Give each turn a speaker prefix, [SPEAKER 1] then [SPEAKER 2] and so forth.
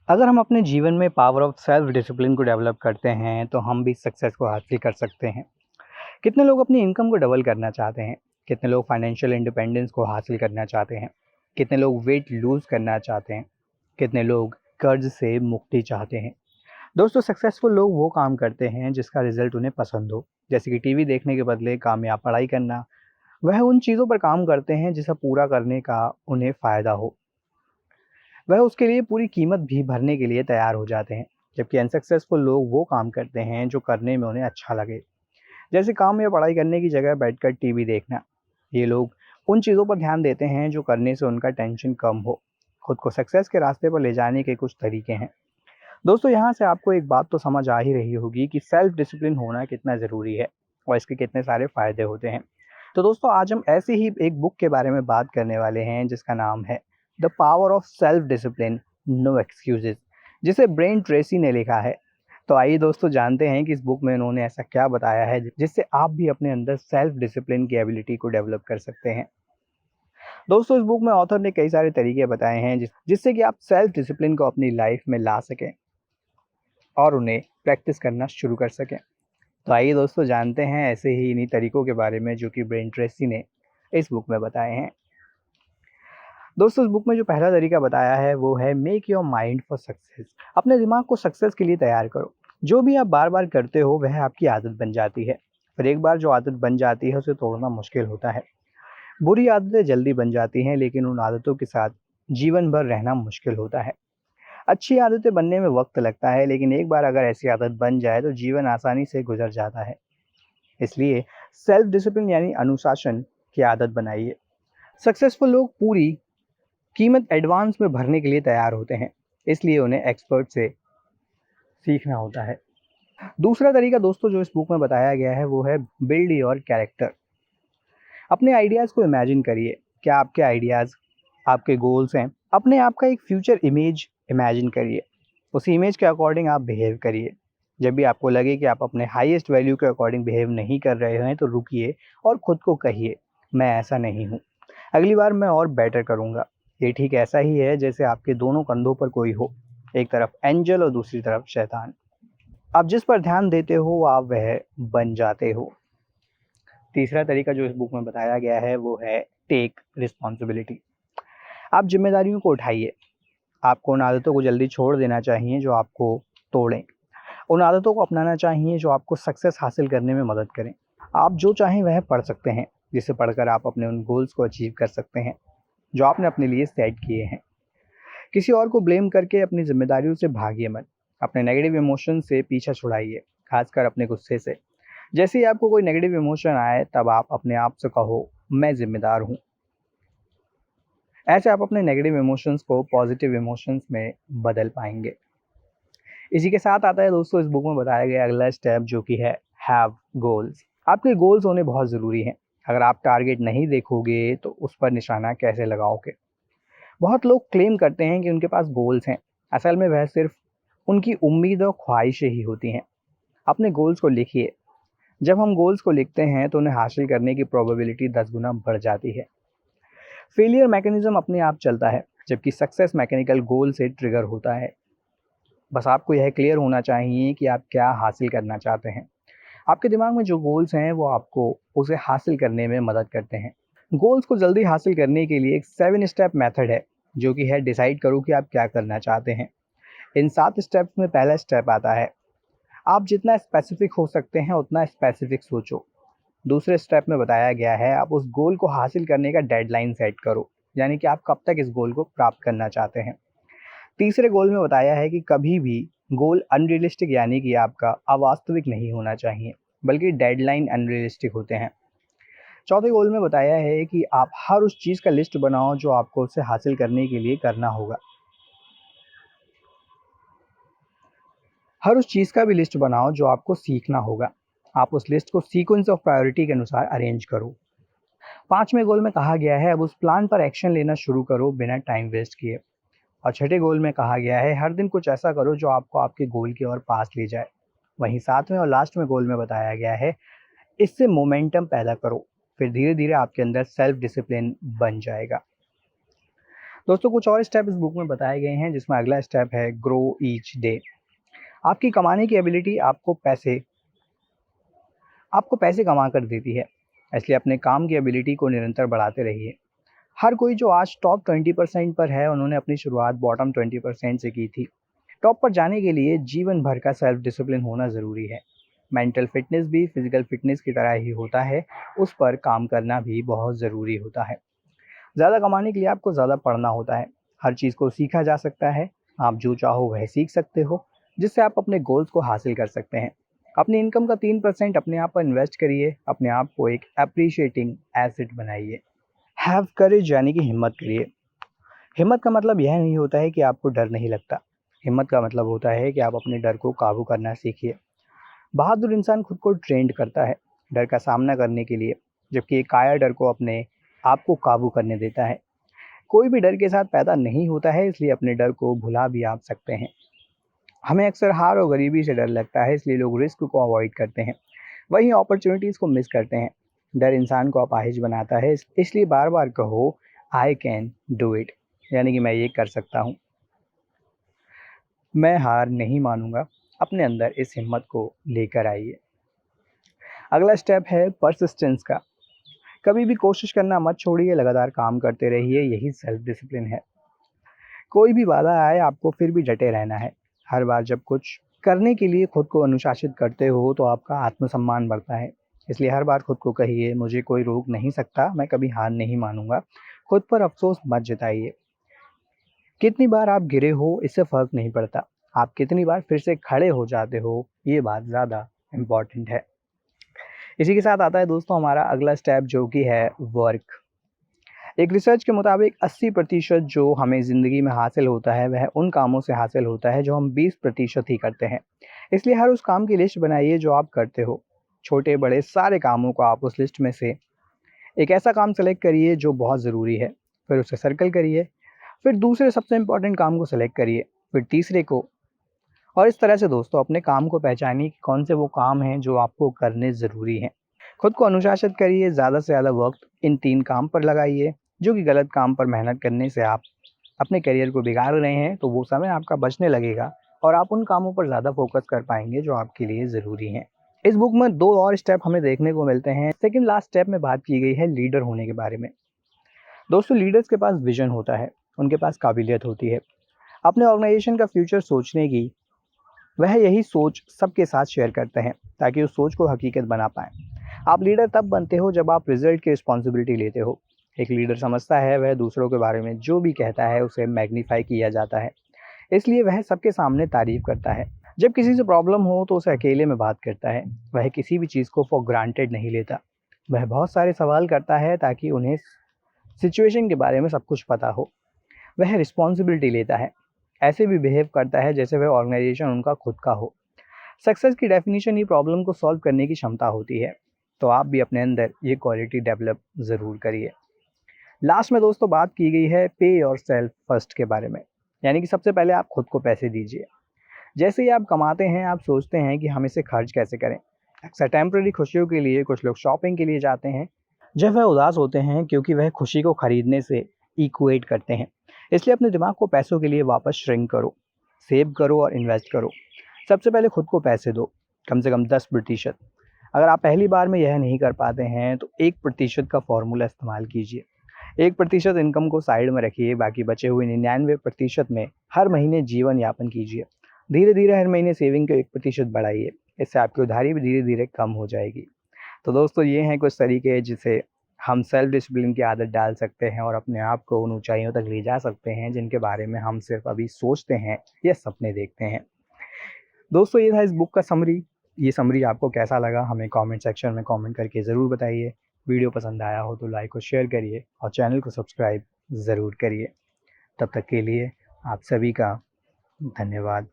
[SPEAKER 1] अगर हम अपने जीवन में पावर ऑफ सेल्फ डिसिप्लिन को डेवलप करते हैं तो हम भी सक्सेस को हासिल कर सकते हैं। कितने लोग अपनी इनकम को डबल करना चाहते हैं? कितने लोग फाइनेंशियल इंडिपेंडेंस को हासिल करना चाहते हैं? कितने लोग वेट लूज करना चाहते हैं? कितने लोग कर्ज से मुक्ति चाहते हैं? दोस्तों, सक्सेसफुल लोग वो काम करते हैं जिसका रिजल्ट उन्हें पसंद हो। जैसे कि टीवी देखने के बदले कामयाब पढ़ाई करना। वह उन चीज़ों पर काम करते हैं जिसे पूरा करने का उन्हें फ़ायदा हो। वह उसके लिए पूरी कीमत भी भरने के लिए तैयार हो जाते हैं। जबकि अनसक्सेसफुल लोग वो काम करते हैं जो करने में उन्हें अच्छा लगे, जैसे काम या पढ़ाई करने की जगह बैठकर टीवी देखना। ये लोग उन चीज़ों पर ध्यान देते हैं जो करने से उनका टेंशन कम हो। खुद को सक्सेस के रास्ते पर ले जाने के कुछ तरीके हैं। दोस्तों, यहाँ से आपको एक बात तो समझ आ ही रही होगी कि सेल्फ डिसिप्लिन होना कितना ज़रूरी है और इसके कितने सारे फ़ायदे होते हैं। तो दोस्तों, आज हम ऐसे ही एक बुक के बारे में बात करने वाले हैं जिसका नाम है the power of self discipline, no excuses, जिसे ब्रेन ट्रेसी ने लिखा है। तो आइए दोस्तों, जानते हैं कि इस बुक में उन्होंने ऐसा क्या बताया है जिससे आप भी अपने अंदर सेल्फ डिसिप्लिन की एबिलिटी को डेवलप कर सकते हैं। दोस्तों, इस बुक में ऑथर ने कई सारे तरीके बताए हैं जिससे कि आप सेल्फ डिसिप्लिन को अपनी लाइफ में ला सकें और उन्हें प्रैक्टिस करना शुरू कर सकें। तो आइए दोस्तों, जानते हैं ऐसे ही इन्हीं तरीकों के बारे में जो कि ब्रेन ट्रेसी ने इस बुक में बताए हैं। दोस्तों, इस बुक में जो पहला तरीका बताया है वो है make your mind for success. अपने दिमाग को सक्सेस के लिए तैयार करो। जो भी आप बार बार करते हो वह आपकी आदत बन जाती है। फिर एक बार जो आदत बन जाती है उसे तोड़ना मुश्किल होता है। बुरी आदतें जल्दी बन जाती हैं, लेकिन उन आदतों के साथ जीवन भर रहना मुश्किल होता है। अच्छी आदतें बनने में वक्त लगता है, लेकिन एक बार अगर ऐसी आदत बन जाए तो जीवन आसानी से गुजर जाता है। इसलिए सेल्फ डिसिप्लिन यानी अनुशासन की आदत बनाइए। सक्सेसफुल लोग पूरी कीमत एडवांस में भरने के लिए तैयार होते हैं, इसलिए उन्हें एक्सपर्ट से सीखना होता है। दूसरा तरीका दोस्तों जो इस बुक में बताया गया है वो है बिल्ड योर कैरेक्टर। अपने आइडियाज़ को इमेजिन करिए। क्या आपके आइडियाज़ आपके गोल्स हैं? अपने आप का एक फ्यूचर इमेज इमेजिन करिए। उसी इमेज के अकॉर्डिंग आप बिहेव करिए। जब भी आपको लगे कि आप अपने हाईएस्ट वैल्यू के अकॉर्डिंग बिहेव नहीं कर रहे हैं तो रुकिए और खुद को कहिए, मैं ऐसा नहीं हूँ, अगली बार मैं और बेटर करूँगा। ये ठीक ऐसा ही है जैसे आपके दोनों कंधों पर कोई हो, एक तरफ एंजल और दूसरी तरफ शैतान। आप जिस पर ध्यान देते हो आप वह बन जाते हो। तीसरा तरीका जो इस बुक में बताया गया है वो है टेक रिस्पॉन्सिबिलिटी। आप जिम्मेदारियों को उठाइए। आपको उन आदतों को जल्दी छोड़ देना चाहिए जो आपको तोड़ें। उन आदतों को अपनाना चाहिए जो आपको सक्सेस हासिल करने में मदद करें। आप जो चाहें वह पढ़ सकते हैं, जिसे पढ़कर आप अपने उन गोल्स को अचीव कर सकते हैं जो आपने अपने लिए सेट किए हैं। किसी और को ब्लेम करके अपनी जिम्मेदारियों से भागिए मत। अपने नेगेटिव इमोशन से पीछा छुड़ाइए, खासकर अपने गुस्से से। जैसे ही आपको कोई नेगेटिव इमोशन आए तब आप अपने आप से कहो, मैं जिम्मेदार हूँ। ऐसे आप अपने नेगेटिव इमोशंस को पॉजिटिव इमोशंस में बदल पाएंगे। इसी के साथ आता है दोस्तों इस बुक में बताया गया अगला स्टेप जो कि है हैव गोल्स। आपके गोल्स होने बहुत ज़रूरी हैं। अगर आप टारगेट नहीं देखोगे तो उस पर निशाना कैसे लगाओगे? बहुत लोग क्लेम करते हैं कि उनके पास गोल्स हैं। असल में वह सिर्फ उनकी उम्मीद और ख्वाहिशें ही होती हैं। अपने गोल्स को लिखिए। जब हम गोल्स को लिखते हैं तो उन्हें हासिल करने की प्रोबेबिलिटी 10 गुना बढ़ जाती है। फेलियर मैकेनिज्म अपने आप चलता है, जबकि सक्सेस मैकेनिकल गोल से ट्रिगर होता है। बस आपको यह क्लियर होना चाहिए कि आप क्या हासिल करना चाहते हैं। आपके दिमाग में जो गोल्स हैं वो आपको उसे हासिल करने में मदद करते हैं। गोल्स को जल्दी हासिल करने के लिए एक 7 स्टेप मेथड है जो कि है डिसाइड करो कि आप क्या करना चाहते हैं। इन 7 स्टेप्स में पहला स्टेप आता है आप जितना स्पेसिफिक हो सकते हैं उतना स्पेसिफिक सोचो। दूसरे स्टेप में बताया गया है आप उस गोल को हासिल करने का डेडलाइन सेट करो, यानी कि आप कब तक इस गोल को प्राप्त करना चाहते हैं। तीसरे गोल में बताया है कि कभी भी गोल अनरियलिस्टिक यानी कि आपका अवास्तविक नहीं होना चाहिए, बल्कि डेडलाइन अनरियलिस्टिक होते हैं। चौथे गोल में बताया है कि आप हर उस चीज़ का लिस्ट बनाओ जो आपको उसे हासिल करने के लिए करना होगा। हर उस चीज़ का भी लिस्ट बनाओ जो आपको सीखना होगा। आप उस लिस्ट को सीक्वेंस ऑफ प्रायोरिटी के अनुसार अरेंज करो। पांचवें गोल में कहा गया है अब उस प्लान पर एक्शन लेना शुरू करो बिना टाइम वेस्ट किए। और छठे गोल में कहा गया है हर दिन कुछ ऐसा करो जो आपको आपके गोल की ओर पास ले जाए। वहीं सातवें और लास्ट में गोल में बताया गया है इससे मोमेंटम पैदा करो, फिर धीरे धीरे आपके अंदर सेल्फ डिसिप्लिन बन जाएगा। दोस्तों कुछ और स्टेप इस बुक में बताए गए हैं, जिसमें अगला स्टेप है ग्रो ईच डे। आपकी कमाने की एबिलिटी आपको पैसे कमा कर देती है, इसलिए अपने काम की एबिलिटी को निरंतर बढ़ाते रहिए। हर कोई जो आज टॉप 20% पर है, उन्होंने अपनी शुरुआत बॉटम 20% से की थी। टॉप पर जाने के लिए जीवन भर का सेल्फ डिसिप्लिन होना ज़रूरी है। मेंटल फिटनेस भी फिजिकल फिटनेस की तरह ही होता है, उस पर काम करना भी बहुत ज़रूरी होता है। ज़्यादा कमाने के लिए आपको ज़्यादा पढ़ना होता है। हर चीज़ को सीखा जा सकता है, आप जो चाहो वह सीख सकते हो, जिससे आप अपने गोल्स को हासिल कर सकते हैं। अपनी इनकम का 3% अपने आप पर इन्वेस्ट करिए, अपने आप को एक एप्रिशिएटिंग एसेट बनाइए। हैव करेज यानी कि हिम्मत करिए। हिम्मत का मतलब यह नहीं होता है कि आपको डर नहीं लगता। हिम्मत का मतलब होता है कि आप अपने डर को काबू करना सीखिए। बहादुर इंसान खुद को ट्रेंड करता है डर का सामना करने के लिए, जबकि एक कायर डर को अपने आप को काबू करने देता है। कोई भी डर के साथ पैदा नहीं होता है, इसलिए अपने डर को भुला भी आप सकते हैं। हमें अक्सर हार और गरीबी से डर लगता है, इसलिए लोग रिस्क को अवॉइड करते हैं, वहीं अपॉर्चुनिटीज़ को मिस करते हैं। डर इंसान को अपाहिज बनाता है, इसलिए बार बार कहो आई कैन डू इट, यानी कि मैं ये कर सकता हूँ, मैं हार नहीं मानूंगा। अपने अंदर इस हिम्मत को लेकर आइए। अगला स्टेप है परसिस्टेंस का। कभी भी कोशिश करना मत छोड़िए, लगातार काम करते रहिए, यही सेल्फ डिसिप्लिन है। कोई भी बाधा आए, आपको फिर भी डटे रहना है। हर बार जब कुछ करने के लिए खुद को अनुशासित करते हो, तो आपका आत्मसम्मान बढ़ता है। इसलिए हर बार खुद को कहिए, मुझे कोई रोक नहीं सकता, मैं कभी हार नहीं मानूंगा। खुद पर अफसोस मत जताइए। कितनी बार आप गिरे हो, इससे फ़र्क नहीं पड़ता। आप कितनी बार फिर से खड़े हो जाते हो, ये बात ज़्यादा इम्पॉर्टेंट है। इसी के साथ आता है दोस्तों हमारा अगला स्टेप, जो कि है वर्क। एक रिसर्च के मुताबिक 80% जो हमें ज़िंदगी में हासिल होता है, वह उन कामों से हासिल होता है जो हम 20% ही करते हैं। इसलिए हर उस काम की लिस्ट बनाइए जो आप करते हो। छोटे बड़े सारे कामों को आप उस लिस्ट में से एक ऐसा काम सेलेक्ट करिए जो बहुत ज़रूरी है, फिर उसे सर्कल करिए, फिर दूसरे सबसे इम्पोर्टेंट काम को सेलेक्ट करिए, फिर तीसरे को, और इस तरह से दोस्तों अपने काम को पहचानिए कि कौन से वो काम हैं जो आपको करने ज़रूरी हैं। खुद को अनुशासित करिए, ज़्यादा से ज़्यादा वक्त इन 3 काम पर लगाइए। जो कि गलत काम पर मेहनत करने से आप अपने करियर को बिगाड़ रहे हैं, तो वो समय आपका बचने लगेगा और आप उन कामों पर ज़्यादा फोकस कर पाएंगे जो आपके लिए ज़रूरी हैं। इस बुक में 2 और स्टेप हमें देखने को मिलते हैं। सेकंड लास्ट स्टेप में बात की गई है लीडर होने के बारे में। दोस्तों लीडर्स के पास विजन होता है, उनके पास काबिलियत होती है अपने ऑर्गेनाइजेशन का फ्यूचर सोचने की। वह यही सोच सबके साथ शेयर करते हैं ताकि उस सोच को हकीकत बना पाएँ। आप लीडर तब बनते हो जब आप रिजल्ट की रिस्पॉन्सिबिलिटी लेते हो। एक लीडर समझता है वह दूसरों के बारे में जो भी कहता है उसे मैग्नीफाई किया जाता है, इसलिए वह सबके सामने तारीफ करता है। जब किसी से प्रॉब्लम हो तो उसे अकेले में बात करता है। वह किसी भी चीज़ को फॉर ग्रांटेड नहीं लेता। वह बहुत सारे सवाल करता है ताकि उन्हें सिचुएशन के बारे में सब कुछ पता हो। वह रिस्पॉन्सिबिलिटी लेता है, ऐसे भी बिहेव करता है जैसे वह ऑर्गेनाइजेशन उनका खुद का हो। सक्सेस की डेफिनेशन ही प्रॉब्लम को सॉल्व करने की क्षमता होती है, तो आप भी अपने अंदर ये क्वालिटी डेवलप ज़रूर करिए। लास्ट में दोस्तों बात की गई है पे योर सेल्फ फर्स्ट के बारे में, यानी कि सबसे पहले आप खुद को पैसे दीजिए। जैसे ही आप कमाते हैं, आप सोचते हैं कि हम इसे खर्च कैसे करें। अक्सर टेम्पररी खुशियों के लिए कुछ लोग शॉपिंग के लिए जाते हैं, जब वह उदास होते हैं, क्योंकि वह खुशी को खरीदने से इक्वेट करते हैं। इसलिए अपने दिमाग को पैसों के लिए वापस श्रिंक करो, सेव करो और इन्वेस्ट करो। सबसे पहले खुद को पैसे दो, कम से कम 10%। अगर आप पहली बार में यह नहीं कर पाते हैं, तो 1% का फॉर्मूला इस्तेमाल कीजिए। 1% इनकम को साइड में रखिए, बाकी बचे हुए 99% में हर महीने जीवन यापन कीजिए। धीरे धीरे हर महीने सेविंग को 1% बढ़ाइए, इससे आपकी उधारी भी धीरे धीरे कम हो जाएगी। तो दोस्तों ये हैं कुछ तरीके जिसे हम सेल्फ डिसिप्लिन की आदत डाल सकते हैं और अपने आप को उन ऊंचाइयों तक ले जा सकते हैं जिनके बारे में हम सिर्फ अभी सोचते हैं या सपने देखते हैं। दोस्तों ये था इस बुक का समरी। ये समरी आपको कैसा लगा हमें कमेंट सेक्शन में कमेंट करके ज़रूर बताइए। वीडियो पसंद आया हो तो लाइक और शेयर करिए और चैनल को सब्सक्राइब ज़रूर करिए। तब तक के लिए आप सभी का धन्यवाद।